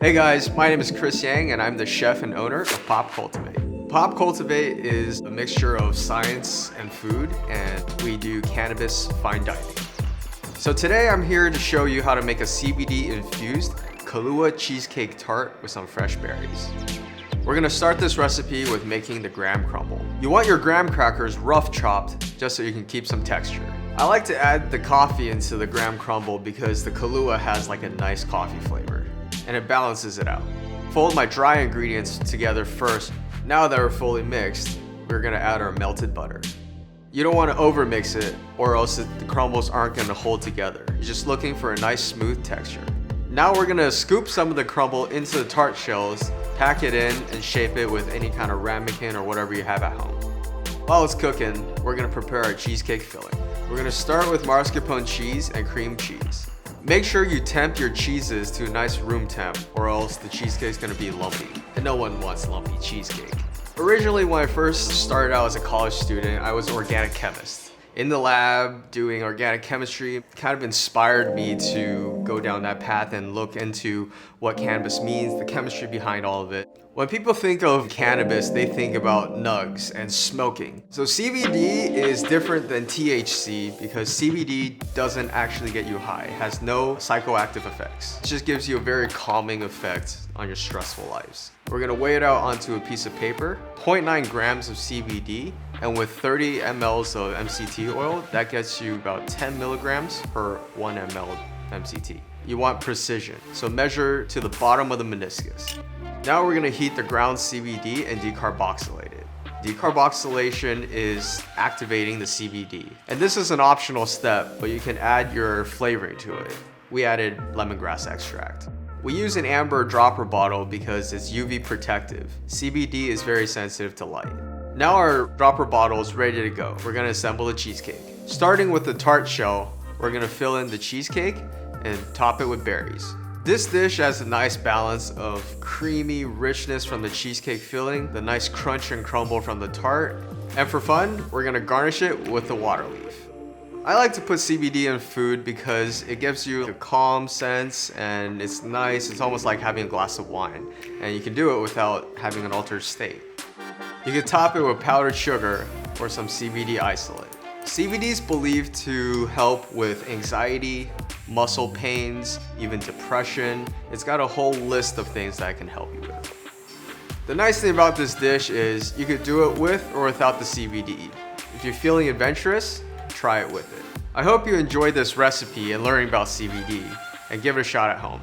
Hey guys, my name is Chris Yang and I'm the chef and owner of Pop Cultivate. Pop Cultivate is a mixture of science and food, and we do cannabis fine dining. So today I'm here to show you how to make a CBD-infused Kahlua Cheesecake Tart with some fresh berries. We're gonna start this recipe with making the graham crumble. You want your graham crackers rough chopped just so you can keep some texture. I like to add the coffee into the graham crumble because the Kahlua has like a nice coffee flavor, and it balances it out. Fold my dry ingredients together first. Now that we're fully mixed, we're gonna add our melted butter. You don't wanna overmix it or else the crumbles aren't gonna hold together. You're just looking for a nice smooth texture. Now we're gonna scoop some of the crumble into the tart shells, pack it in, and shape it with any kind of ramekin or whatever you have at home. While it's cooking, we're gonna prepare our cheesecake filling. We're gonna start with mascarpone cheese and cream cheese. Make sure you temp your cheeses to a nice room temp or else the cheesecake's gonna be lumpy. And no one wants lumpy cheesecake. Originally, when I first started out as a college student, I was an organic chemist. In the lab, doing organic chemistry kind of inspired me to go down that path and look into what cannabis means, the chemistry behind all of it. When people think of cannabis, they think about nugs and smoking. So CBD is different than THC because CBD doesn't actually get you high. It has no psychoactive effects. It just gives you a very calming effect on your stressful lives. We're gonna weigh it out onto a piece of paper, 0.9 grams of CBD, and with 30 mLs of MCT oil, that gets you about 10 milligrams per 1 ml MCT. You want precision, so measure to the bottom of the meniscus. Now we're gonna heat the ground CBD and decarboxylate it. Decarboxylation is activating the CBD. And this is an optional step, but you can add your flavoring to it. We added lemongrass extract. We use an amber dropper bottle because it's UV protective. CBD is very sensitive to light. Now our dropper bottle is ready to go. We're gonna assemble the cheesecake. Starting with the tart shell, we're gonna fill in the cheesecake and top it with berries. This dish has a nice balance of creamy richness from the cheesecake filling, the nice crunch and crumble from the tart, and for fun, we're gonna garnish it with the water leaf. I like to put CBD in food because it gives you a calm sense and it's nice. It's almost like having a glass of wine, and you can do it without having an altered state. You can top it with powdered sugar or some CBD isolate. CBD is believed to help with anxiety, muscle pains, even depression. It's got a whole list of things that it can help you with. The nice thing about this dish is you could do it with or without the CBD. If you're feeling adventurous, try it with it. I hope you enjoyed this recipe and learning about CBD, and give it a shot at home.